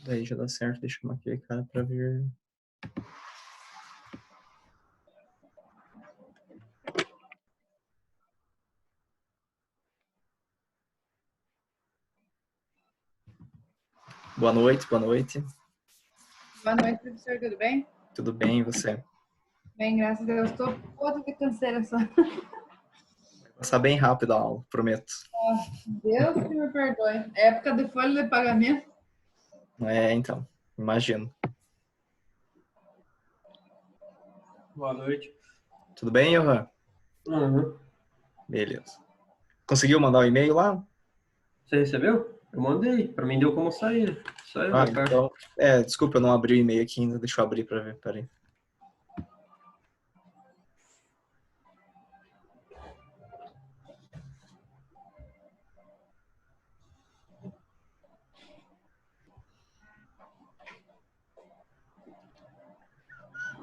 Daí já dá certo, deixa eu marcar cara pra ver. Boa noite, boa noite. Boa noite, professor, tudo bem? Tudo bem, e você? Bem, graças a Deus. Estou toda de canseira só. Vai passar bem rápido a aula, prometo. Deus que me perdoe. É época de folha de pagamento. É, então, imagino. Boa noite. Tudo bem, Johan? Uhum. Beleza. Conseguiu mandar o e-mail lá? Você recebeu? Eu mandei. Pra mim deu como sair. Saiu Ah, da caixa. então... desculpa, eu não abri o e-mail aqui ainda. Deixa eu abrir pra ver, peraí.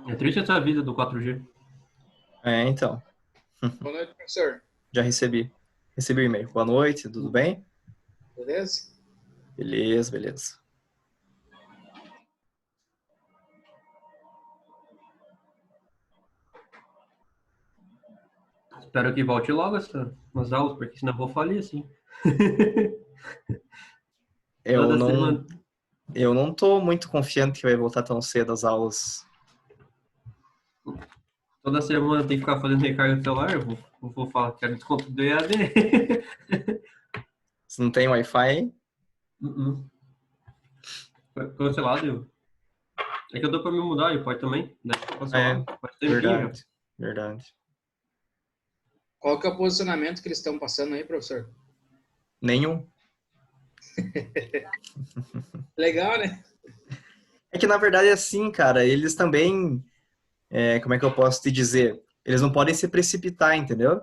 É triste essa vida do 4G. É, então. Boa noite, professor. Já recebi. Recebi o e-mail. Boa noite, tudo bem? Beleza? Beleza, beleza. Espero que volte logo umas aulas, porque senão eu vou falir, assim. Toda semana. Eu não tô muito confiante que vai voltar tão cedo as aulas. Toda semana tem que ficar fazendo recarga no celular. Eu vou falar que quero desconto do EAD. Você não tem Wi-Fi? Foi cancelado. É que eu dou pra me mudar, e pode também. Né? Pode ter Verdade, verdade. Qual que é o posicionamento que eles estão passando aí, professor? Nenhum. Legal, né? É que, na verdade, é assim, cara, eles também, como é que eu posso te dizer? Eles não podem se precipitar, entendeu?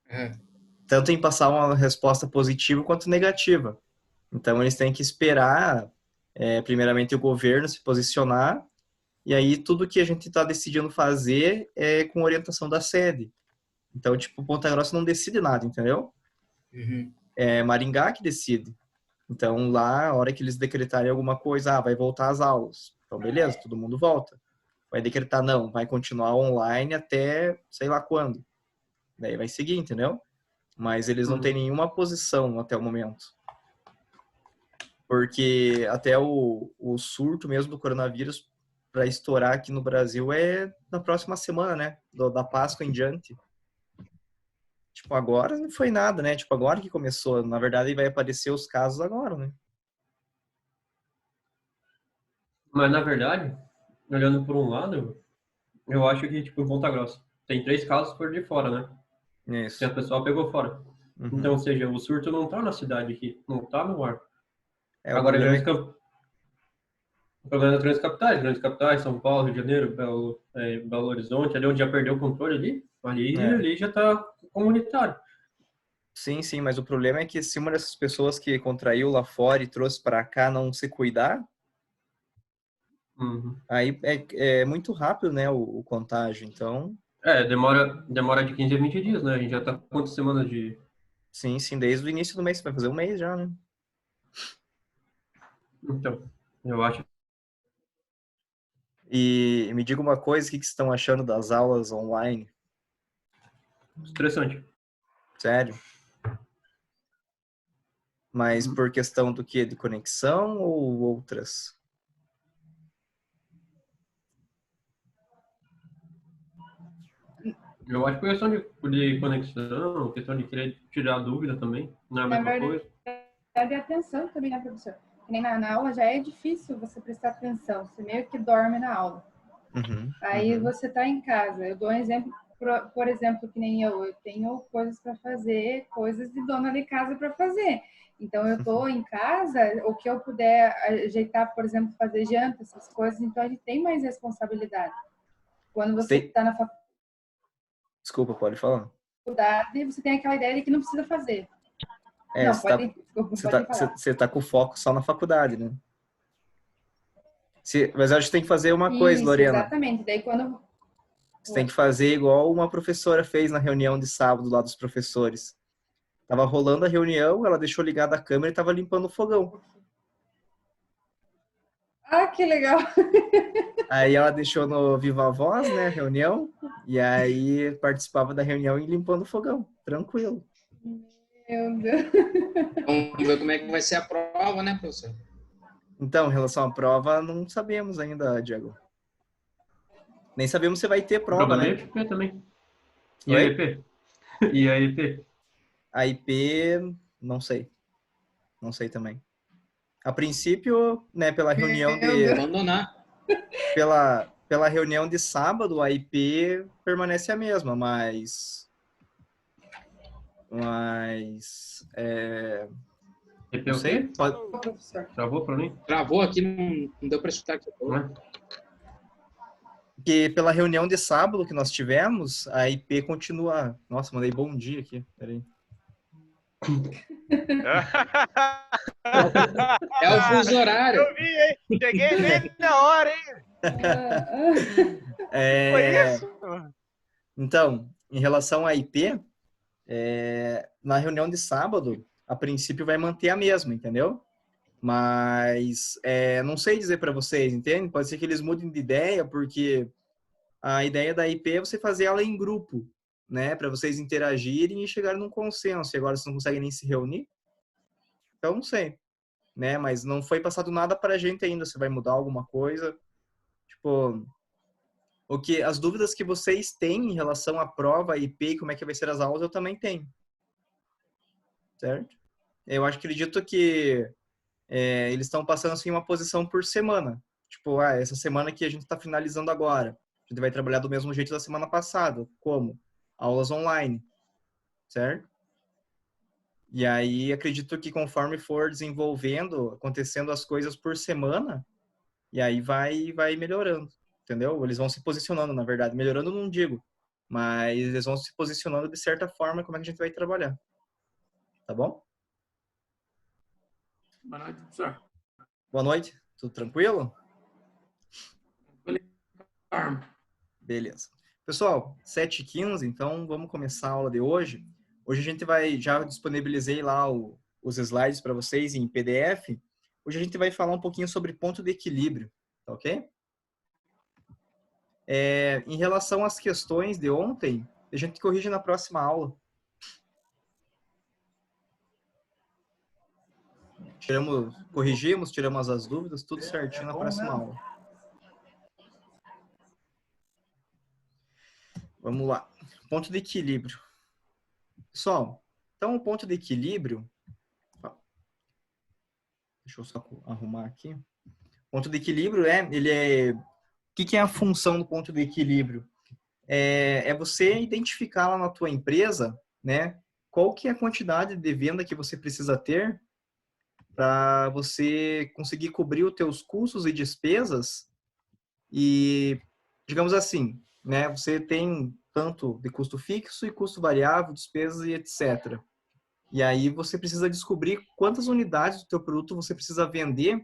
Uhum. Tanto em passar uma resposta positiva quanto negativa. Então, eles têm que esperar, primeiramente, o governo se posicionar, e aí tudo que a gente está decidindo fazer é com orientação da sede. Então, tipo, Ponta Grossa não decide nada, entendeu? Uhum. É Maringá que decide. Então, lá, a hora que eles decretarem alguma coisa, vai voltar às aulas. Então, beleza, todo mundo volta. Vai decretar, não, vai continuar online até sei lá quando. Daí vai seguir, entendeu? Mas eles não têm nenhuma posição até o momento. Porque até o surto mesmo do coronavírus para estourar aqui no Brasil é na próxima semana, né? Da Páscoa em diante. Tipo, agora não foi nada, né? Tipo, agora que começou. Na verdade, vai aparecer os casos agora, né? Mas, na verdade, olhando por um lado, eu acho que, tipo, Ponta Grossa tem 3 casos por de fora, né? Isso. Que a pessoa pegou fora. Uhum. Então, ou seja, o surto não tá na cidade aqui, não tá no ar. O Agora, problema o problema das grandes capitais, São Paulo, Rio de Janeiro, Belo Horizonte, ali onde já perdeu o controle ali já tá comunitário. Sim, mas o problema é que se uma dessas pessoas que contraiu lá fora e trouxe para cá não se cuidar, aí é muito rápido, né, o contágio. Então, demora de 15 a 20 dias, né? A gente já tá com quantas semanas de... sim, desde o início do mês, vai fazer um mês já, né? Então, eu acho... E me diga uma coisa, o que vocês estão achando das aulas online? Estressante. Sério? Mas por questão do quê? De conexão ou outras? Eu acho que questão de conexão, questão de querer tirar dúvida também, não é a mesma coisa. De atenção também, né, professor? Que nem na aula já é difícil você prestar atenção, você meio que dorme na aula. Aí você tá em casa. Eu dou um exemplo, por exemplo, que nem eu tenho coisas para fazer, coisas de dona de casa para fazer. Então, eu tô em casa, o que eu puder ajeitar, por exemplo, fazer janta, essas coisas, então a gente tem mais responsabilidade. Quando você está na faculdade, Desculpa, pode falar. você tem aquela ideia de que não precisa fazer. Não, você tá com foco só na faculdade, né? Mas eu acho que tem que fazer uma coisa, Lorena. Exatamente. Daí quando... Você tem que fazer igual uma professora fez na reunião de sábado lá dos professores. Tava rolando a reunião, ela deixou ligada a câmera e tava limpando o fogão. Ah, que legal! Aí ela deixou no Viva Voz, né, reunião, e aí participava da reunião e limpando o fogão, tranquilo. Meu Deus. Vamos ver como é que vai ser a prova, né, professor? Então, em relação à prova, não sabemos ainda, Diego. Nem sabemos se vai ter prova, né? IP também. E a Oi? IP? E a IP? A IP, não sei. Não sei também. A princípio, né, pela reunião de... Abandonar. Pela reunião de sábado, a IP permanece a mesma, mas IP não o sei. quê? Professor. Travou pra mim? Travou aqui, não deu para escutar aqui. Porque pela reunião de sábado que nós tivemos, a IP continua... Nossa, mandei bom dia aqui. Peraí. É o fuso horário. Eu vi, hein? Cheguei bem na hora, hein? Foi isso? Então, em relação à IP, na reunião de sábado, a princípio vai manter a mesma, entendeu? Mas não sei dizer para vocês, entende? Pode ser que eles mudem de ideia, porque a ideia da IP é você fazer ela em grupo, né? Para vocês interagirem e chegarem num consenso. E agora vocês não conseguem nem se reunir? Então, não sei, né? Mas não foi passado nada para a gente ainda. Se vai mudar alguma coisa. Tipo, as dúvidas que vocês têm em relação à prova, IP e como é que vai ser as aulas, eu também tenho. Certo? Eu acredito que eles estão passando assim uma posição por semana. Tipo, essa semana que a gente está finalizando agora, a gente vai trabalhar do mesmo jeito da semana passada. Como? Aulas online, certo? E aí acredito que conforme for desenvolvendo, acontecendo as coisas por semana, e aí vai melhorando, entendeu? Eles vão se posicionando, na verdade. Melhorando não digo, mas eles vão se posicionando de certa forma como é que a gente vai trabalhar. Tá bom? Boa noite, professor. Boa noite. Tudo tranquilo? Beleza. Pessoal, 7h15, então vamos começar a aula de hoje. Hoje a gente já disponibilizei lá os slides para vocês em PDF. Hoje a gente vai falar um pouquinho sobre ponto de equilíbrio, tá ok? Em relação às questões de ontem, a gente corrige na próxima aula. Corrigimos, tiramos as dúvidas, tudo certinho na próxima aula. Vamos lá. Ponto de equilíbrio. Pessoal, então o ponto de equilíbrio... Deixa eu só arrumar aqui. Ponto de equilíbrio o que é a função do ponto de equilíbrio? É você identificar lá na tua empresa, né, qual que é a quantidade de venda que você precisa ter para você conseguir cobrir os teus custos e despesas e, digamos assim, né, você tem tanto de custo fixo e custo variável, despesas e etc. E aí você precisa descobrir quantas unidades do teu produto você precisa vender,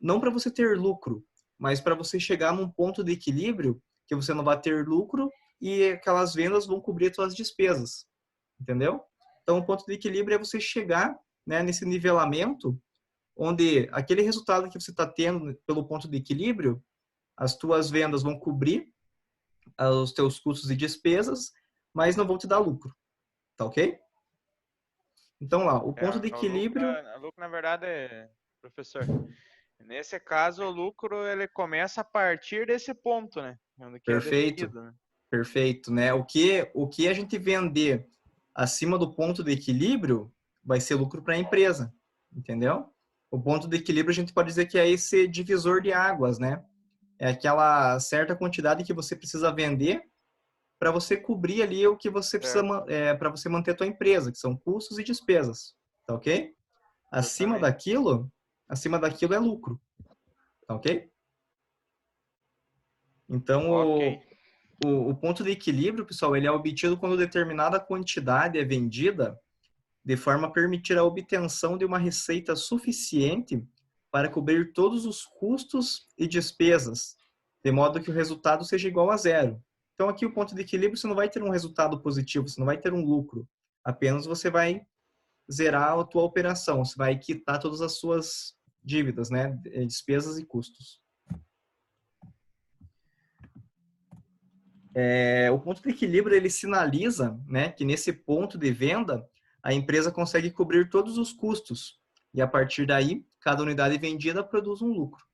não para você ter lucro, mas para você chegar num ponto de equilíbrio que você não vai ter lucro e aquelas vendas vão cobrir as suas despesas, entendeu? Então, o ponto de equilíbrio é você chegar, né, nesse nivelamento onde aquele resultado que você está tendo pelo ponto de equilíbrio, as tuas vendas vão cobrir os teus custos e despesas, mas não vão te dar lucro, tá ok? Então, lá, o ponto de equilíbrio... O lucro, na verdade, professor, nesse caso, o lucro ele começa a partir desse ponto, né? Perfeito, definido, né? Perfeito, né? O que a gente vender acima do ponto de equilíbrio vai ser lucro para a empresa, entendeu? O ponto de equilíbrio a gente pode dizer que é esse divisor de águas, né? É aquela certa quantidade que você precisa vender para você cobrir ali o que você precisa para você manter a tua empresa, que são custos e despesas, tá ok? Acima daquilo é lucro, tá ok? Então, o ponto de equilíbrio, pessoal, ele é obtido quando determinada quantidade é vendida de forma a permitir a obtenção de uma receita suficiente para cobrir todos os custos e despesas, de modo que o resultado seja igual a zero. Então, aqui o ponto de equilíbrio, você não vai ter um resultado positivo, você não vai ter um lucro. Apenas você vai zerar a tua operação, você vai quitar todas as suas dívidas, né? Despesas e custos. O ponto de equilíbrio, ele sinaliza, né, que nesse ponto de venda, a empresa consegue cobrir todos os custos. E a partir daí, cada unidade vendida produz um lucro.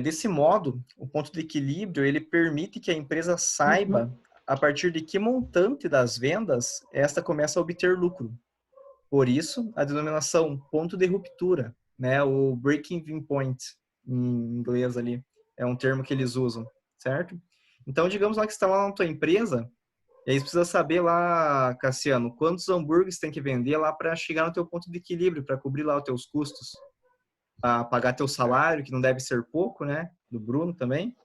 Desse modo, o ponto de equilíbrio, ele permite que a empresa saiba a partir de que montante das vendas esta começa a obter lucro. Por isso, a denominação ponto de ruptura, né, o breaking point, em inglês ali, é um termo que eles usam, certo? Então, digamos lá que você está lá na tua empresa, e aí você precisa saber lá, Cassiano, quantos hambúrgueres tem que vender lá para chegar no teu ponto de equilíbrio, para cobrir lá os teus custos, para pagar teu salário, que não deve ser pouco, né? Do Bruno também.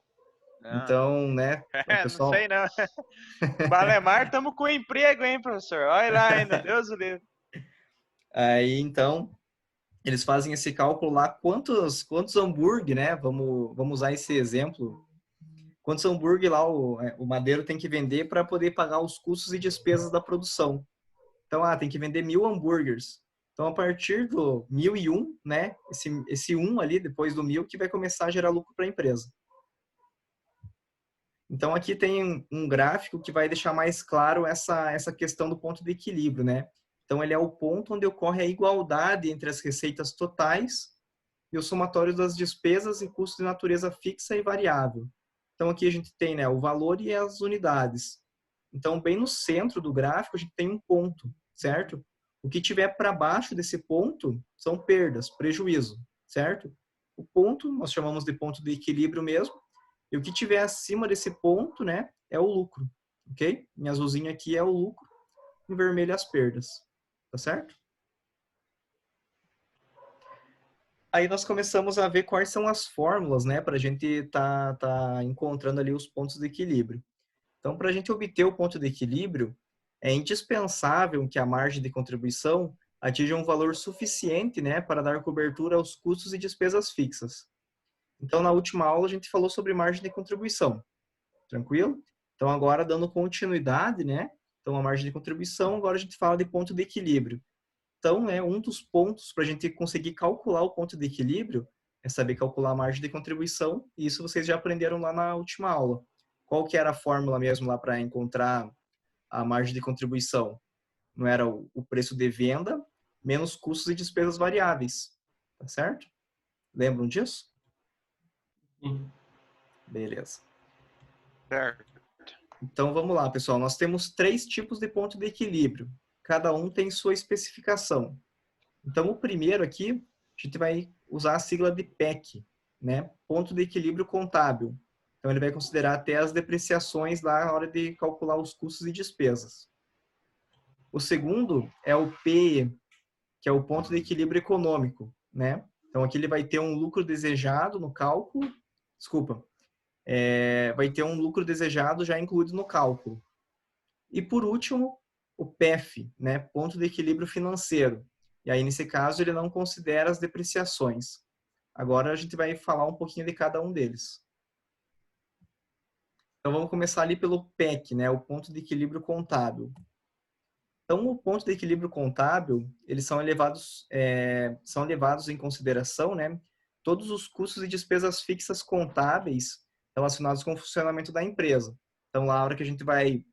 Não. Então, né, o pessoal... Não sei não. Balemar, estamos com emprego, hein, professor? Olha lá ainda, Deus o livre. Aí, então, eles fazem esse cálculo lá, quantos hambúrguer, né? Vamos usar esse exemplo. Quantos hambúrguer lá o madeiro tem que vender para poder pagar os custos e despesas da produção. Então, tem que vender 1.000 hambúrgueres. Então, a partir do 1.001, né? Esse 1 ali, depois do 1.000, que vai começar a gerar lucro para a empresa. Então, aqui tem um gráfico que vai deixar mais claro essa questão do ponto de equilíbrio, né? Então, ele é o ponto onde ocorre a igualdade entre as receitas totais e o somatório das despesas e custos de natureza fixa e variável. Então, aqui a gente tem, né, o valor e as unidades. Então, bem no centro do gráfico, a gente tem um ponto, certo? O que tiver para baixo desse ponto são perdas, prejuízo, certo? O ponto, nós chamamos de ponto de equilíbrio mesmo. E o que tiver acima desse ponto, né, é o lucro, ok? Em azulzinho aqui é o lucro, em vermelho as perdas, tá certo? Aí nós começamos a ver quais são as fórmulas, né, para a gente tá encontrando ali os pontos de equilíbrio. Então, para a gente obter o ponto de equilíbrio, é indispensável que a margem de contribuição atinja um valor suficiente, né, para dar cobertura aos custos e despesas fixas. Então, na última aula, a gente falou sobre margem de contribuição. Tranquilo? Então, agora, dando continuidade, né? Então, a margem de contribuição, agora a gente fala de ponto de equilíbrio. Então, um dos pontos para a gente conseguir calcular o ponto de equilíbrio é saber calcular a margem de contribuição, e isso vocês já aprenderam lá na última aula. Qual que era a fórmula mesmo lá para encontrar a margem de contribuição? Não era o preço de venda menos custos e despesas variáveis, tá certo? Lembram disso? Beleza. Certo. Então, vamos lá, pessoal. Nós temos 3 tipos de ponto de equilíbrio. Cada um tem sua especificação. Então, o primeiro aqui, a gente vai usar a sigla de PEC, né? Ponto de equilíbrio contábil. Então, ele vai considerar até as depreciações lá na hora de calcular os custos e despesas. O segundo é o PE, que é o ponto de equilíbrio econômico, né? Então, aqui ele vai ter um lucro desejado no cálculo. Desculpa. Vai ter um lucro desejado já incluído no cálculo. E, por último, o PEF, né? Ponto de equilíbrio financeiro. E aí, nesse caso, ele não considera as depreciações. Agora, a gente vai falar um pouquinho de cada um deles. Então, vamos começar ali pelo PEC, né? O ponto de equilíbrio contábil. Então, o ponto de equilíbrio contábil, eles são levados em consideração, né? Todos os custos e despesas fixas contábeis relacionados com o funcionamento da empresa. Então, lá, a hora que a gente vai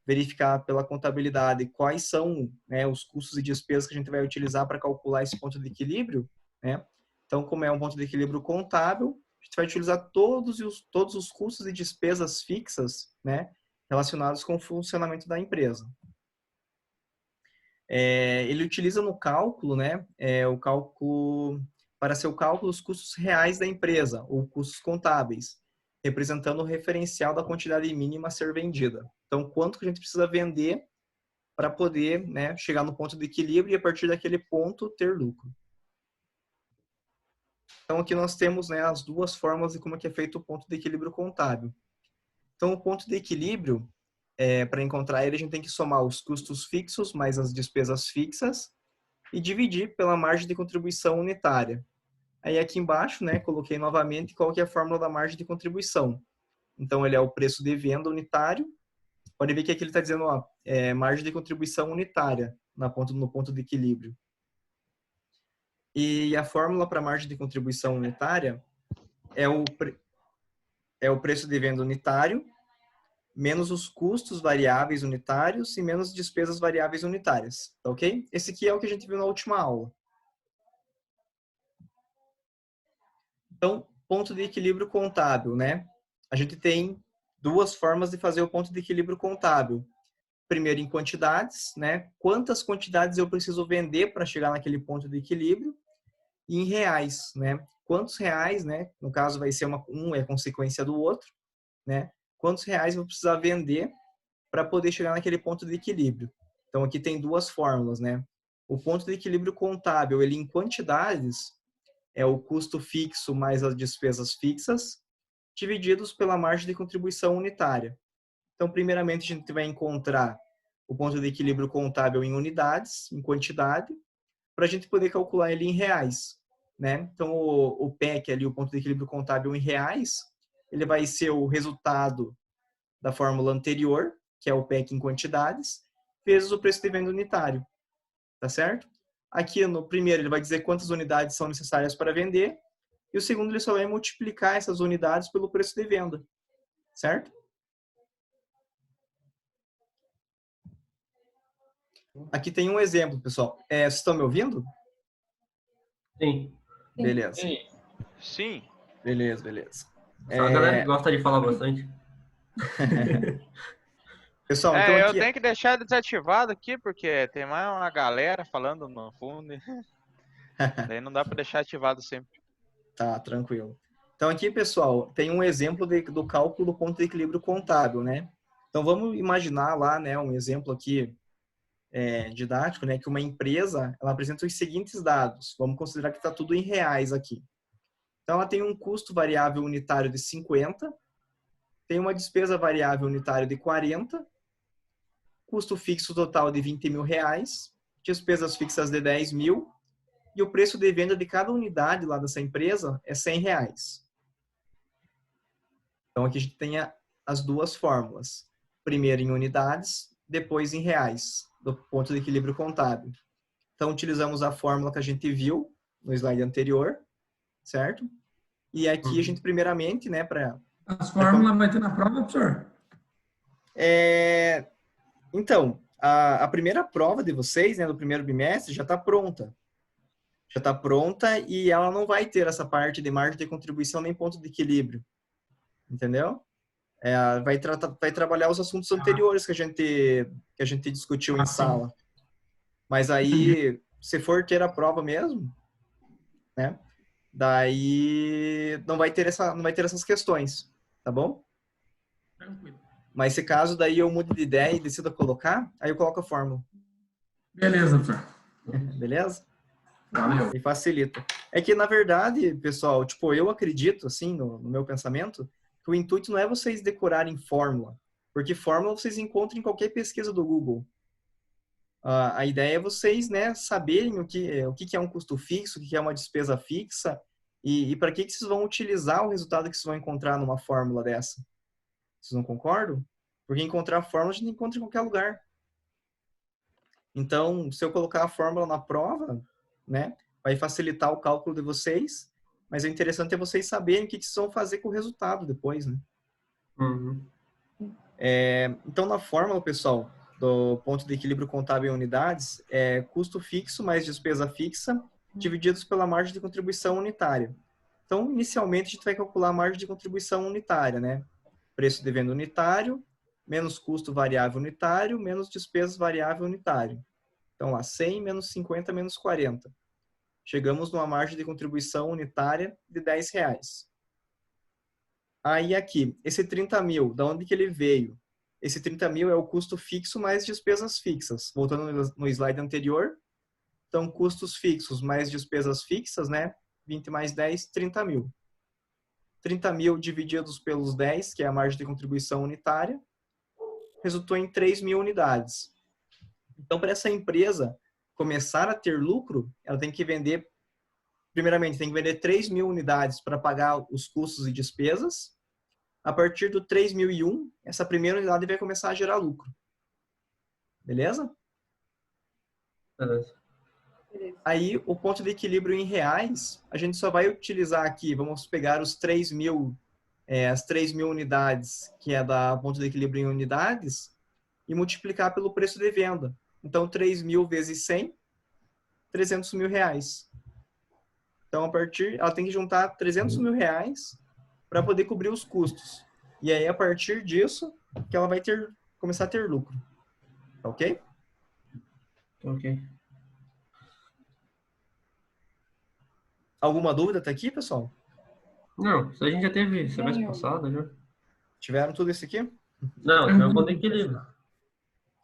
verificar pela contabilidade quais são, né, os custos e despesas que a gente vai utilizar para calcular esse ponto de equilíbrio, né? Então, como é um ponto de equilíbrio contábil, a gente vai utilizar todos os custos e despesas fixas, né, relacionados com o funcionamento da empresa. Ele utiliza no cálculo, né, para seu cálculo os custos reais da empresa, ou custos contábeis, representando o referencial da quantidade mínima a ser vendida. Então, quanto que a gente precisa vender para poder, né, chegar no ponto de equilíbrio e, a partir daquele ponto, ter lucro. Então, aqui nós temos, né, as duas formas de como é que é feito o ponto de equilíbrio contábil. Então, o ponto de equilíbrio, para encontrar ele, a gente tem que somar os custos fixos mais as despesas fixas e dividir pela margem de contribuição unitária. Aí aqui embaixo, né, coloquei novamente qual que é a fórmula da margem de contribuição. Então, ele é o preço de venda unitário pode ver que aqui ele está dizendo, ó, margem de contribuição unitária no ponto de equilíbrio. E a fórmula para margem de contribuição unitária é o preço de venda unitário, menos os custos variáveis unitários e menos despesas variáveis unitárias, tá ok? Esse aqui é o que a gente viu na última aula. Então, ponto de equilíbrio contábil, né? A gente tem duas formas de fazer o ponto de equilíbrio contábil. Primeiro, em quantidades, né? Quantas quantidades eu preciso vender para chegar naquele ponto de equilíbrio? E em reais, né? Quantos reais, né? No caso, vai ser um é consequência do outro, né? Quantos reais eu vou precisar vender para poder chegar naquele ponto de equilíbrio? Então, aqui tem duas fórmulas, né? O ponto de equilíbrio contábil, ele em quantidades, é o custo fixo mais as despesas fixas, divididos pela margem de contribuição unitária. Então, primeiramente, a gente vai encontrar o ponto de equilíbrio contábil em unidades, em quantidade, para a gente poder calcular ele em reais, né? Então, o PEC ali, o ponto de equilíbrio contábil em reais, ele vai ser o resultado da fórmula anterior, que é o PEC em quantidades, vezes o preço de venda unitário, tá certo? Aqui no primeiro ele vai dizer quantas unidades são necessárias para vender, e o segundo ele só vai multiplicar essas unidades pelo preço de venda, certo? Aqui tem um exemplo, pessoal. Vocês estão me ouvindo? Sim. Beleza. Sim. Beleza. Só a galera que gosta de falar bastante. Pessoal, então eu aqui... tenho que deixar desativado aqui, porque tem mais uma galera falando no fundo. Daí não dá para deixar ativado sempre. Tá, tranquilo. Então aqui, pessoal, tem um exemplo do cálculo do ponto de equilíbrio contábil, né? Então vamos imaginar lá, né, um exemplo aqui didático, né, que uma empresa, ela apresenta os seguintes dados. Vamos considerar que está tudo em reais aqui. Então ela tem um custo variável unitário de 50, tem uma despesa variável unitária de 40, custo fixo total de 20 mil reais, despesas fixas de 10 mil, e o preço de venda de cada unidade lá dessa empresa é 100 reais. Então aqui a gente tem as duas fórmulas. Primeiro em unidades, depois em reais, do ponto de equilíbrio contábil. Então utilizamos a fórmula que a gente viu no slide anterior, certo? E aqui a gente primeiramente, né, para... As fórmulas vai ter na prova, professor? Então, a primeira prova de vocês, né, do primeiro bimestre, já está pronta. Já está pronta e ela não vai ter essa parte de margem de contribuição nem ponto de equilíbrio. Entendeu? Vai trabalhar os assuntos anteriores que a gente discutiu em sala. Mas aí, se for ter a prova mesmo, né, daí não vai ter essas questões, tá bom? Tranquilo. Mas se caso daí eu mude de ideia e decida colocar, aí eu coloco a fórmula. Beleza, professor. Beleza? Valeu. E facilita. É que, na verdade, pessoal, tipo, eu acredito, assim, no meu pensamento, que o intuito não é vocês decorarem fórmula, porque fórmula vocês encontram em qualquer pesquisa do Google. A ideia é vocês, né, saberem o que é um custo fixo, o que é uma despesa fixa, e para que vocês vão utilizar o resultado que vocês vão encontrar numa fórmula dessa. Vocês não concordam? Porque encontrar a fórmula a gente encontra em qualquer lugar. Então, se eu colocar a fórmula na prova, né, vai facilitar o cálculo de vocês, mas o interessante é vocês saberem o que vocês vão fazer com o resultado depois, né? Uhum. Então, na fórmula, pessoal, do ponto de equilíbrio contábil em unidades, é custo fixo mais despesa fixa, divididos pela margem de contribuição unitária. Então, inicialmente, a gente vai calcular a margem de contribuição unitária, né? Preço de venda unitário, menos custo variável unitário, menos despesas variável unitário. Então, lá, 100 menos 50 menos 40. Chegamos numa margem de contribuição unitária de 10 reais. Aí aqui, esse 30 mil, da onde que ele veio? Esse 30 mil é o custo fixo mais despesas fixas. Voltando no slide anterior, então custos fixos mais despesas fixas, né? 20 mais 10, 30 mil. 30 mil divididos pelos 10, que é a margem de contribuição unitária, resultou em 3 mil unidades. Então, para essa empresa começar a ter lucro, ela tem que vender, primeiramente, tem que vender 3 mil unidades para pagar os custos e despesas. a partir do 3001, essa primeira unidade vai começar a gerar lucro. Beleza? Beleza. Aí, o ponto de equilíbrio em reais, a gente só vai utilizar aqui, vamos pegar os 3.000, as 3.000 unidades, que é da ponto de equilíbrio em unidades, e multiplicar pelo preço de venda. Então, 3.000 vezes 100, 300 mil reais. Então, ela tem que juntar 300 mil reais para poder cobrir os custos. E aí, a partir disso, que ela vai começar a ter lucro. Tá ok? Ok. Alguma dúvida até aqui, pessoal? Não, isso a gente já teve semestre passado, já. Tiveram tudo isso aqui? Não, é o ponto de equilíbrio.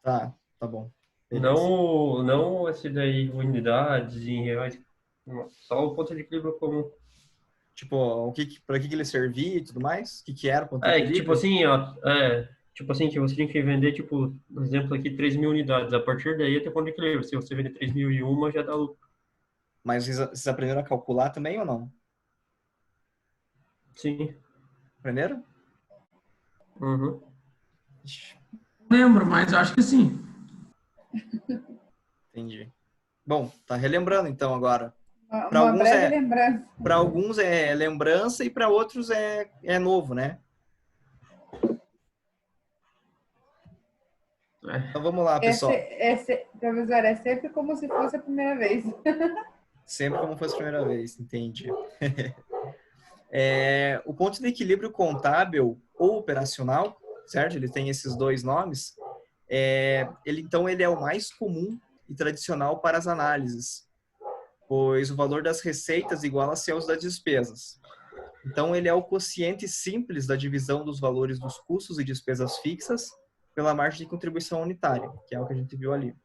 Tá bom. Beleza. Não esse daí, unidades em reais. Só o ponto de equilíbrio comum. Tipo, para que ele servia e tudo mais? O que era o ponto de equilíbrio? Tipo assim, ó, tipo assim, que você tem que vender, tipo, por exemplo, aqui 3.000 unidades. A partir daí tem ponto de equilíbrio. Se você vender 3.001, já dá lucro. Mas vocês aprenderam a calcular também ou não? Sim. Aprenderam? Uhum. Lembro, mas eu acho que sim. Entendi. Bom, tá relembrando então agora. Uma breve lembrança. Para alguns é lembrança e para outros é novo, né? Então vamos lá, pessoal. Professor, é sempre como se fosse a primeira vez. Sempre como fosse a primeira vez, entendi. O ponto de equilíbrio contábil ou operacional, certo? Ele tem esses dois nomes. Então, ele é o mais comum e tradicional para as análises, pois o valor das receitas iguala-se aos das despesas. Então, ele é o quociente simples da divisão dos valores dos custos e despesas fixas pela margem de contribuição unitária, que é o que a gente viu ali.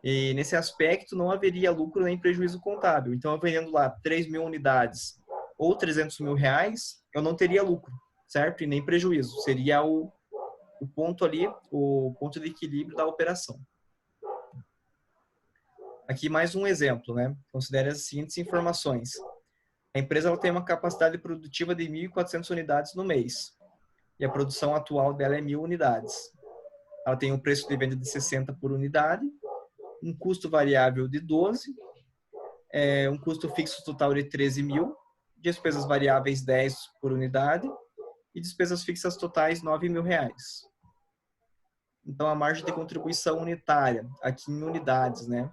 E nesse aspecto não haveria lucro nem prejuízo contábil. Então, eu vendendo lá 3.000 unidades ou 300 mil reais, eu não teria lucro, certo? E nem prejuízo. Seria o ponto ali, o ponto de equilíbrio da operação. Aqui mais um exemplo, né? Considere as seguintes informações. A empresa ela tem uma capacidade produtiva de 1.400 unidades no mês. E a produção atual dela é 1.000 unidades. Ela tem um preço de venda de 60 por unidade, um custo variável de 12, um custo fixo total de 13 mil, despesas variáveis 10 por unidade e despesas fixas totais 9 mil reais. Então, a margem de contribuição unitária, aqui em unidades, né?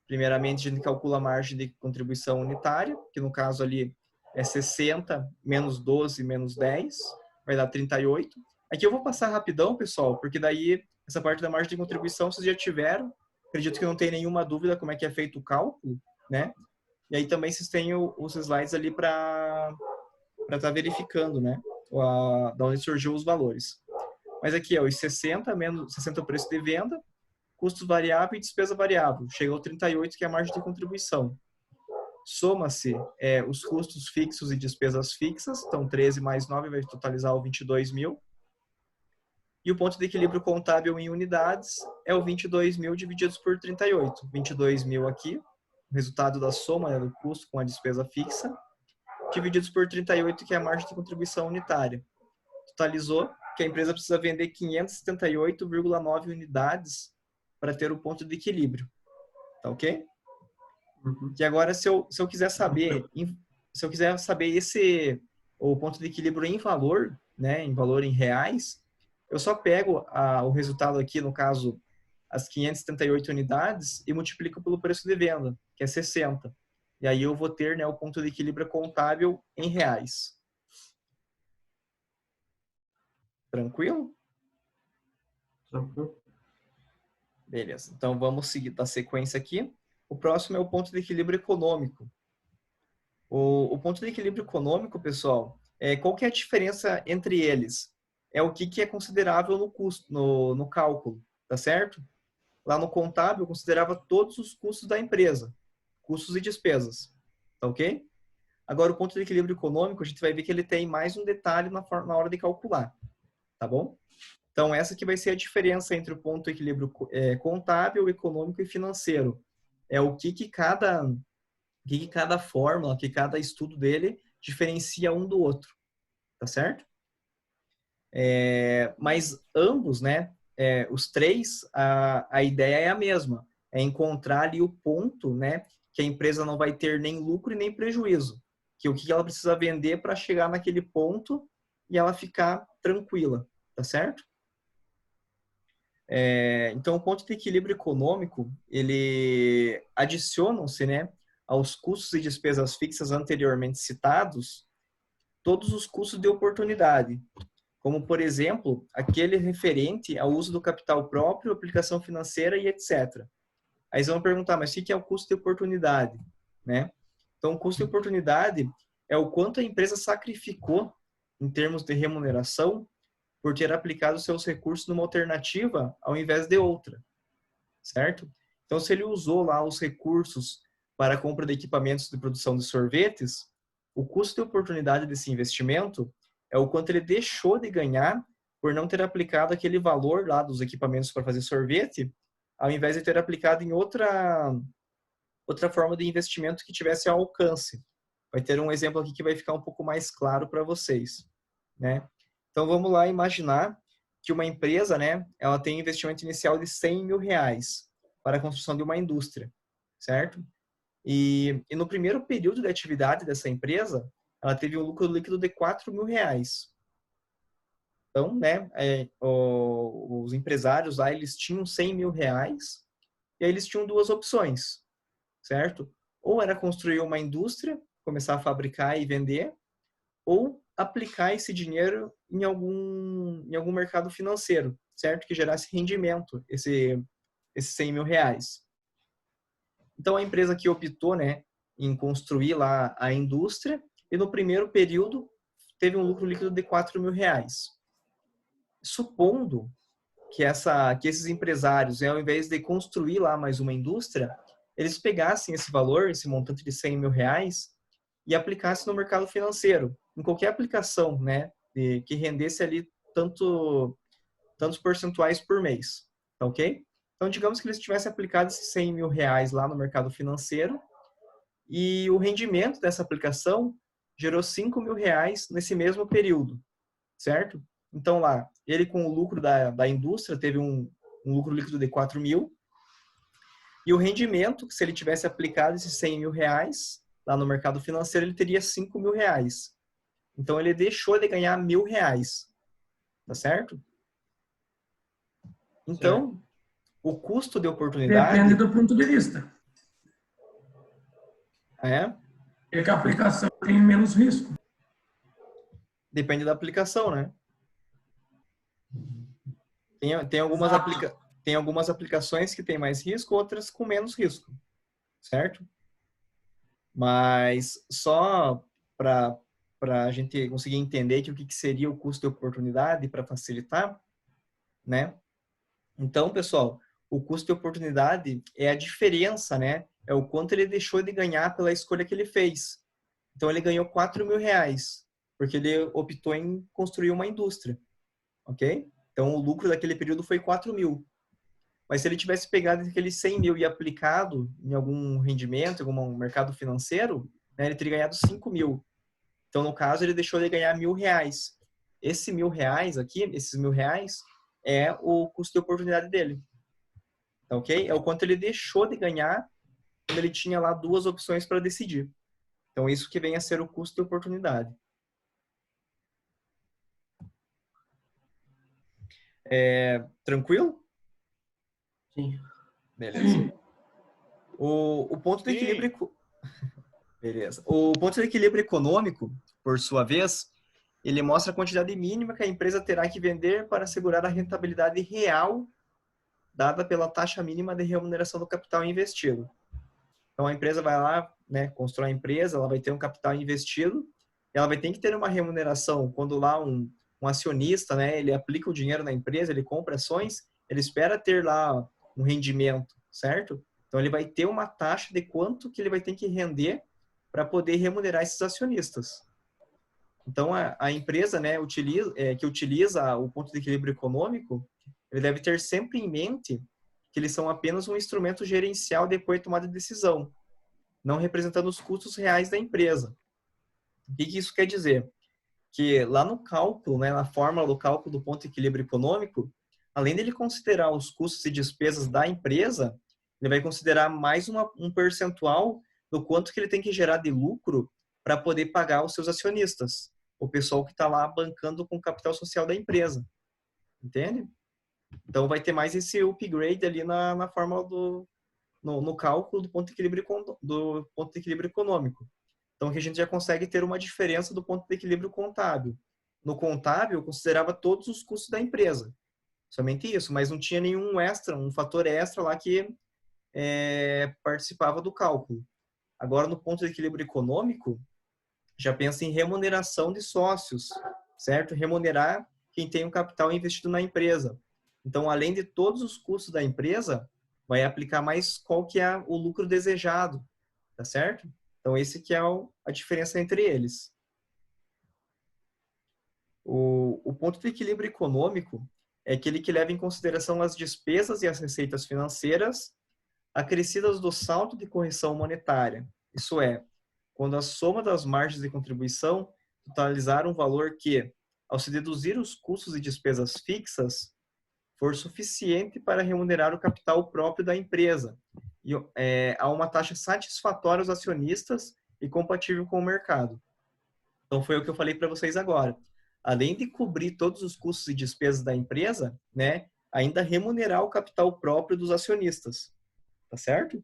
Primeiramente, a gente calcula a margem de contribuição unitária, que no caso ali é 60 menos 12 menos 10, vai dar 38. Aqui eu vou passar rapidão, pessoal, porque daí essa parte da margem de contribuição vocês já tiveram. Acredito que não tem nenhuma dúvida como é que é feito o cálculo, né? E aí também vocês têm os slides ali para estar verificando, né? Da onde surgiu os valores. Mas aqui, os 60 menos 60 é o preço de venda, custo variável e despesa variável. Chega ao 38, que é a margem de contribuição. Soma-se os custos fixos e despesas fixas. Então, 13 mais 9 vai totalizar o 22 mil. E o ponto de equilíbrio contábil em unidades é o 22 mil divididos por 38. 22 mil aqui, o resultado da soma do custo com a despesa fixa, divididos por 38, que é a margem de contribuição unitária. Totalizou que a empresa precisa vender 578,9 unidades para ter o ponto de equilíbrio. Tá ok? Uhum. E agora, se eu quiser saber, o ponto de equilíbrio em valor, né, em valor em reais, eu só pego o resultado aqui, no caso, as 578 unidades, e multiplico pelo preço de venda, que é 60. E aí eu vou ter, né, o ponto de equilíbrio contábil em reais. Tranquilo? Tranquilo. Beleza. Então, vamos seguir a sequência aqui. O próximo é o ponto de equilíbrio econômico. O ponto de equilíbrio econômico, pessoal, qual que é a diferença entre eles? É o que é considerável no custo, no cálculo, tá certo? Lá no contábil, eu considerava todos os custos da empresa, custos e despesas, tá ok? Agora, o ponto de equilíbrio econômico, a gente vai ver que ele tem mais um detalhe na hora de calcular, tá bom? Então, essa que vai ser a diferença entre o ponto de equilíbrio contábil, econômico e financeiro. É o que cada fórmula, que cada estudo dele diferencia um do outro, tá certo? Mas ambos, né, os três, a ideia é a mesma, é encontrar ali o ponto, né, que a empresa não vai ter nem lucro e nem prejuízo, que o que ela precisa vender para chegar naquele ponto e ela ficar tranquila, tá certo? Então, o ponto de equilíbrio econômico, ele adicionam-se, né, aos custos e despesas fixas anteriormente citados, todos os custos de oportunidade, como, por exemplo, aquele referente ao uso do capital próprio, aplicação financeira e etc. Aí vocês vão perguntar, mas o que é o custo de oportunidade? Né? Então, o custo de oportunidade é o quanto a empresa sacrificou em termos de remuneração por ter aplicado seus recursos numa alternativa ao invés de outra, certo? Então, se ele usou lá os recursos para a compra de equipamentos de produção de sorvetes, o custo de oportunidade desse investimento é o quanto ele deixou de ganhar por não ter aplicado aquele valor lá dos equipamentos para fazer sorvete, ao invés de ter aplicado em outra forma de investimento que tivesse ao alcance. Vai ter um exemplo aqui que vai ficar um pouco mais claro para vocês, né? Então, vamos lá imaginar que uma empresa, né, ela tem um investimento inicial de R$100.000 para a construção de uma indústria, certo? E no primeiro período de atividade dessa empresa, ela teve um lucro líquido de R$4.000. Então, né, os empresários lá, eles tinham R$100.000 e aí eles tinham duas opções, certo? Ou era construir uma indústria, começar a fabricar e vender, ou aplicar esse dinheiro em algum mercado financeiro, certo? Que gerasse rendimento, esses R$100.000. Então, a empresa que optou, né, em construir lá a indústria, e no primeiro período teve um lucro líquido de R$4.000. Supondo que esses empresários, ao invés de construir lá mais uma indústria, eles pegassem esse valor, esse montante de R$100.000, e aplicassem no mercado financeiro, em qualquer aplicação, né, que rendesse ali tantos percentuais por mês, tá ok? Então, digamos que eles tivessem aplicado esses R$100.000 lá no mercado financeiro e o rendimento dessa aplicação gerou R$5.000 nesse mesmo período, certo? Então, lá, ele com o lucro da indústria teve um lucro líquido de R$4.000 e o rendimento, se ele tivesse aplicado esses R$100.000 lá no mercado financeiro, ele teria R$5.000. Então, ele deixou de ganhar R$1.000, tá certo? Então, o custo de oportunidade... Depende do ponto de vista. Porque a aplicação tem menos risco. Depende da aplicação, né? Tem algumas aplicações que têm mais risco, outras com menos risco, certo? Mas só para a gente conseguir entender o que seria o custo de oportunidade para facilitar, né? Então, pessoal, o custo de oportunidade é a diferença, né? É o quanto ele deixou de ganhar pela escolha que ele fez. Então, ele ganhou R$4.000, porque ele optou em construir uma indústria, ok? Então, o lucro daquele período foi R$4.000. Mas se ele tivesse pegado aqueles R$100.000 e aplicado em algum rendimento, em algum mercado financeiro, né, ele teria ganhado R$5.000. Então, no caso, ele deixou de ganhar R$1.000. Esse R$1.000 aqui, esses R$1.000, é o custo de oportunidade dele. Tá ok? É o quanto ele deixou de ganhar quando ele tinha lá duas opções para decidir. Então, isso que vem a ser o custo de oportunidade. Tranquilo? Sim. Beleza. O ponto de equilíbrio... Beleza. O ponto de equilíbrio econômico, por sua vez, ele mostra a quantidade mínima que a empresa terá que vender para assegurar a rentabilidade real dada pela taxa mínima de remuneração do capital investido. Então, a empresa vai lá, né, constrói a empresa, ela vai ter um capital investido, ela vai ter que ter uma remuneração. Quando lá um acionista, né, ele aplica o dinheiro na empresa, ele compra ações, ele espera ter lá um rendimento, certo? Então, ele vai ter uma taxa de quanto que ele vai ter que render para poder remunerar esses acionistas. Então, a empresa, né, que utiliza o ponto de equilíbrio econômico, ele deve ter sempre em mente que eles são apenas um instrumento gerencial depois de tomada de decisão, não representando os custos reais da empresa. O que isso quer dizer? que lá no cálculo, né, na fórmula do cálculo do ponto de equilíbrio econômico, além dele considerar os custos e despesas da empresa, ele vai considerar mais um percentual do quanto que ele tem que gerar de lucro para poder pagar os seus acionistas, o pessoal que está lá bancando com o capital social da empresa. Entende? Então vai ter mais esse upgrade ali na fórmula no cálculo do ponto de equilíbrio econômico. Então, que a gente já consegue ter uma diferença do ponto de equilíbrio contábil. No contábil, eu considerava todos os custos da empresa. Somente isso, mas não tinha nenhum extra, um fator extra lá que participava do cálculo. Agora, no ponto de equilíbrio econômico, já pensa em remuneração de sócios, certo? Remunerar quem tem um capital investido na empresa. Então, além de todos os custos da empresa, vai aplicar mais qual que é o lucro desejado, tá certo? Então, esse que é a diferença entre eles. O ponto de equilíbrio econômico é aquele que leva em consideração as despesas e as receitas financeiras acrescidas do saldo de correção monetária. Isso é, quando a soma das margens de contribuição totalizar um valor que, ao se deduzir os custos e despesas fixas, for suficiente para remunerar o capital próprio da empresa e a uma taxa satisfatória aos acionistas e compatível com o mercado. Então, foi o que eu falei para vocês agora. Além de cobrir todos os custos e despesas da empresa, né, ainda remunerar o capital próprio dos acionistas. Tá certo?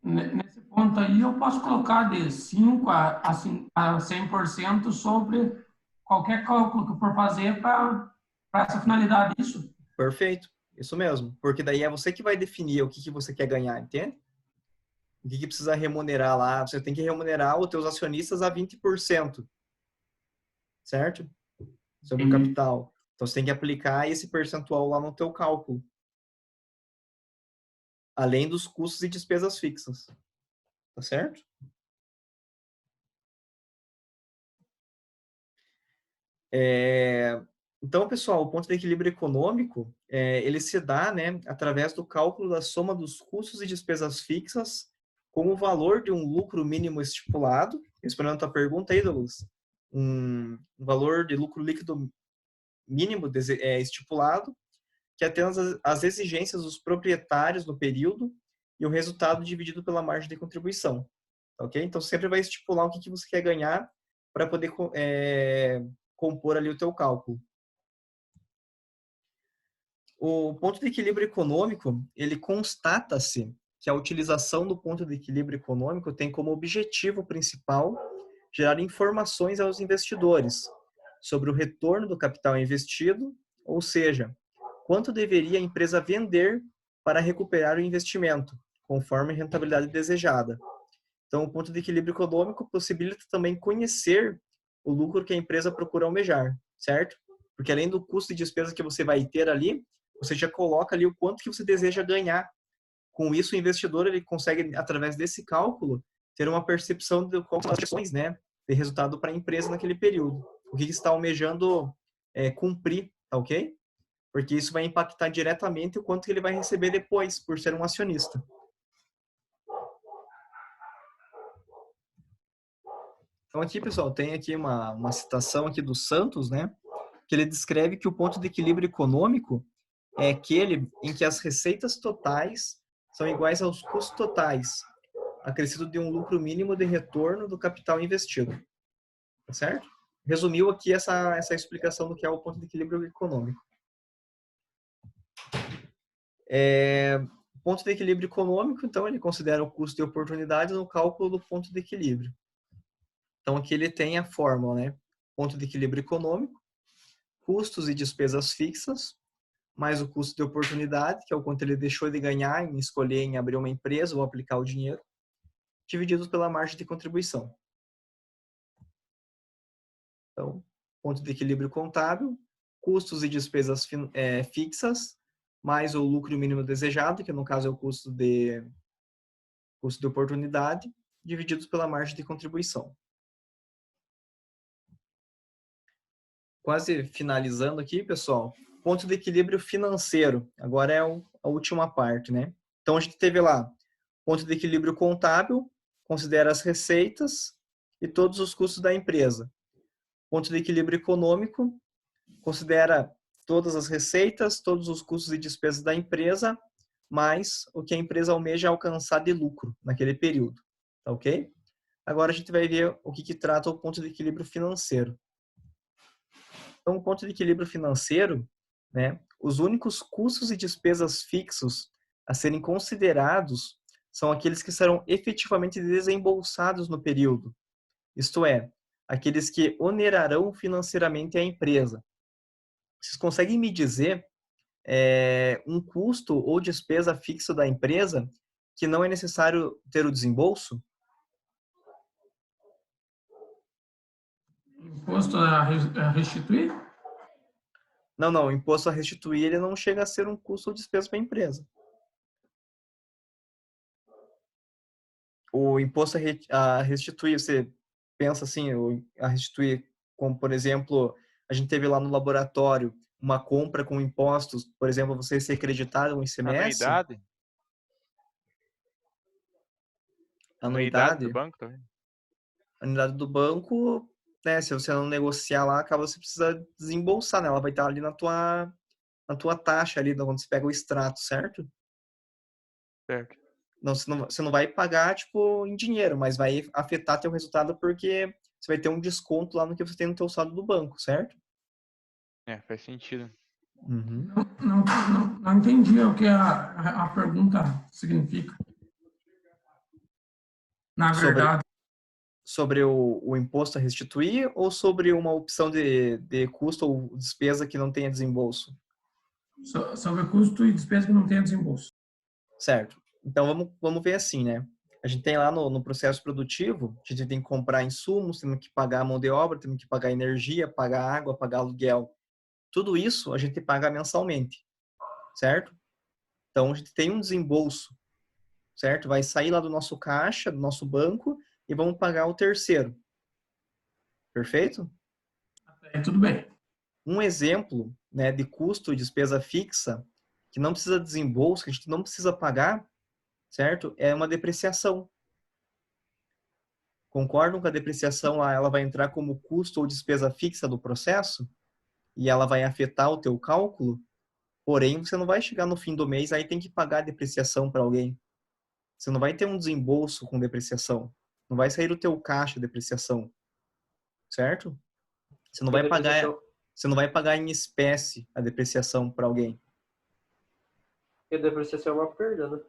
Nesse ponto aí, eu posso colocar de 5% a 100% sobre qualquer cálculo que eu for fazer para essa finalidade, isso? Perfeito, isso mesmo. Porque daí é você que vai definir o que você quer ganhar, entende? O que precisa remunerar lá. Você tem que remunerar os teus acionistas a 20%, certo? Sobre o capital. Então, você tem que aplicar esse percentual lá no teu cálculo. Além dos custos e despesas fixas. Tá certo? Então, pessoal, o ponto de equilíbrio econômico, ele se dá, né, através do cálculo da soma dos custos e despesas fixas com o valor de um lucro mínimo estipulado, respondendo a tua pergunta aí, Douglas, um valor de lucro líquido mínimo estipulado, que atenda às exigências dos proprietários no período e o resultado dividido pela margem de contribuição. Ok? Então, sempre vai estipular o que você quer ganhar para poder compor ali o teu cálculo. O ponto de equilíbrio econômico, ele constata-se que a utilização do ponto de equilíbrio econômico tem como objetivo principal gerar informações aos investidores sobre o retorno do capital investido, ou seja, quanto deveria a empresa vender para recuperar o investimento, conforme a rentabilidade desejada. Então, o ponto de equilíbrio econômico possibilita também conhecer o lucro que a empresa procura almejar, certo? Porque além do custo e despesa que você vai ter ali, você já coloca ali o quanto que você deseja ganhar. Com isso, o investidor ele consegue, através desse cálculo, ter uma percepção de quais são as ações, né, de resultado para a empresa naquele período. O que está almejando cumprir, tá ok? Porque isso vai impactar diretamente o quanto que ele vai receber depois, por ser um acionista. Então aqui, pessoal, tem aqui uma citação aqui do Santos, né? Que ele descreve que o ponto de equilíbrio econômico é aquele em que as receitas totais são iguais aos custos totais, acrescido de um lucro mínimo de retorno do capital investido. Tá certo? Resumiu aqui essa explicação do que é o ponto de equilíbrio econômico. O ponto de equilíbrio econômico, então, ele considera o custo de oportunidade no cálculo do ponto de equilíbrio. Então, aqui ele tem a fórmula, né? Ponto de equilíbrio econômico, custos e despesas fixas, mais o custo de oportunidade, que é o quanto ele deixou de ganhar em escolher em abrir uma empresa ou aplicar o dinheiro, divididos pela margem de contribuição. Então, ponto de equilíbrio contábil, custos e despesas fixas, mais o lucro mínimo desejado, que no caso é o custo de oportunidade, divididos pela margem de contribuição. Quase finalizando aqui, pessoal, ponto de equilíbrio financeiro. Agora é a última parte, né? Então, a gente teve lá, ponto de equilíbrio contábil, considera as receitas e todos os custos da empresa. Ponto de equilíbrio econômico considera todas as receitas, todos os custos e despesas da empresa, mais o que a empresa almeja alcançar de lucro naquele período. Tá ok? Agora a gente vai ver o que trata o ponto de equilíbrio financeiro. Então, o ponto de equilíbrio financeiro, né, os únicos custos e despesas fixos a serem considerados são aqueles que serão efetivamente desembolsados no período. Isto é, aqueles que onerarão financeiramente a empresa. Vocês conseguem me dizer um custo ou despesa fixa da empresa que não é necessário ter o desembolso? Imposto a restituir? Não. O imposto a restituir ele não chega a ser um custo ou despesa para a empresa. O imposto a restituir, você pensa assim, a restituir, como por exemplo, a gente teve lá no laboratório uma compra com impostos, por exemplo, você ser creditado um ICMS. Anuidade? Anuidade do banco também? Anuidade do banco, né, se você não negociar lá, acaba você precisa desembolsar, né? Ela vai estar ali na tua taxa ali, quando você pega o extrato, certo? Certo. Não, você não vai pagar, tipo, em dinheiro, mas vai afetar teu resultado porque você vai ter um desconto lá no que você tem no teu saldo do banco, certo? Faz sentido. Uhum. Não entendi o que a pergunta significa. Na verdade. Sobre o imposto a restituir ou sobre uma opção de custo ou despesa que não tenha desembolso? Sobre custo e despesa que não tenha desembolso. Certo. Então, vamos ver assim, né? A gente tem lá no processo produtivo, a gente tem que comprar insumos, temos que pagar a mão de obra, temos que pagar energia, pagar água, pagar aluguel. Tudo isso a gente paga mensalmente, certo? Então, a gente tem um desembolso, certo? Vai sair lá do nosso caixa, do nosso banco, e vamos pagar o terceiro. Perfeito? Tudo bem. Um exemplo, né, de custo e despesa fixa, que não precisa de desembolso, que a gente não precisa pagar, certo? É uma depreciação. Concordam que a depreciação lá, ela vai entrar como custo ou despesa fixa do processo? E ela vai afetar o teu cálculo? Porém, você não vai chegar no fim do mês, aí tem que pagar a depreciação para alguém. Você não vai ter um desembolso com depreciação. Não vai sair do teu caixa a depreciação. Certo? Você não vai pagar em espécie a depreciação para alguém. Porque a depreciação é uma perda, né?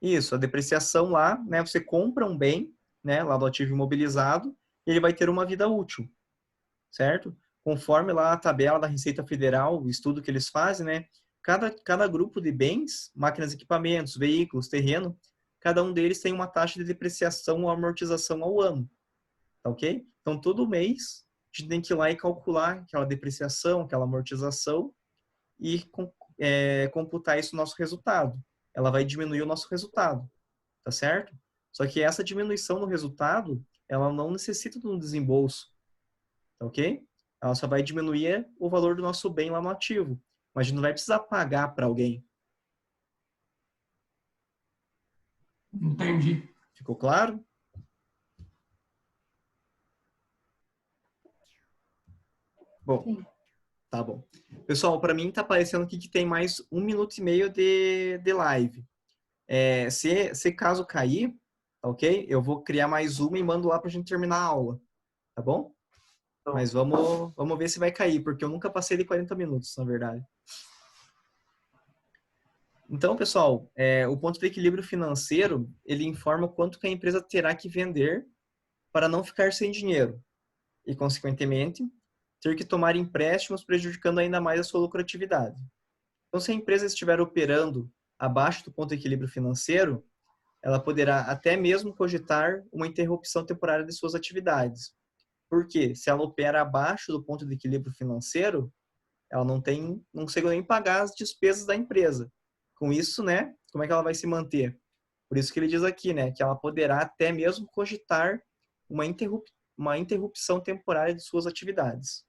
Isso, a depreciação lá, né, você compra um bem, né, lá do ativo imobilizado, e ele vai ter uma vida útil, certo? Conforme lá a tabela da Receita Federal, o estudo que eles fazem, né, cada grupo de bens, máquinas, equipamentos, veículos, terreno, cada um deles tem uma taxa de depreciação ou amortização ao ano, tá ok? Então, todo mês, a gente tem que ir lá e calcular aquela depreciação, aquela amortização e computar isso no nosso resultado. Ela vai diminuir o nosso resultado, tá certo? Só que essa diminuição no resultado, ela não necessita de um desembolso, tá ok? Ela só vai diminuir o valor do nosso bem lá no ativo, mas a gente não vai precisar pagar para alguém. Entendi. Ficou claro? Bom, sim. Tá bom. Pessoal, para mim tá parecendo aqui que tem mais 1 minuto e meio de live. Se caso cair, ok? Eu vou criar mais uma e mando lá pra gente terminar a aula, tá bom? Então, mas vamos ver se vai cair, porque eu nunca passei de 40 minutos, na verdade. Então, pessoal, o ponto de equilíbrio financeiro, ele informa quanto que a empresa terá que vender para não ficar sem dinheiro e, consequentemente, ter que tomar empréstimos, prejudicando ainda mais a sua lucratividade. Então, se a empresa estiver operando abaixo do ponto de equilíbrio financeiro, ela poderá até mesmo cogitar uma interrupção temporária de suas atividades. Por quê? Se ela opera abaixo do ponto de equilíbrio financeiro, ela não consegue nem pagar as despesas da empresa. Com isso, né, como é que ela vai se manter? Por isso que ele diz aqui, né, que ela poderá até mesmo cogitar uma interrupção temporária de suas atividades.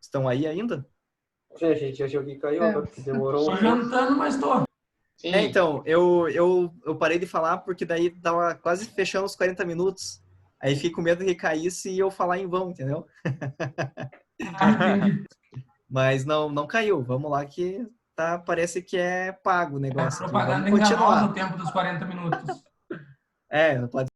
Estão aí ainda? Gente, achou que caiu, porque demorou. Estou jantando, mas estou. Sim. Então, eu parei de falar porque daí tava quase fechando os 40 minutos. Aí fico com medo que caísse e eu falar em vão, entendeu? Entendi. Mas não caiu. Vamos lá que parece que é pago o negócio aqui. Propaganda Vamos enganosa continuar. o tempo dos 40 minutos. Pode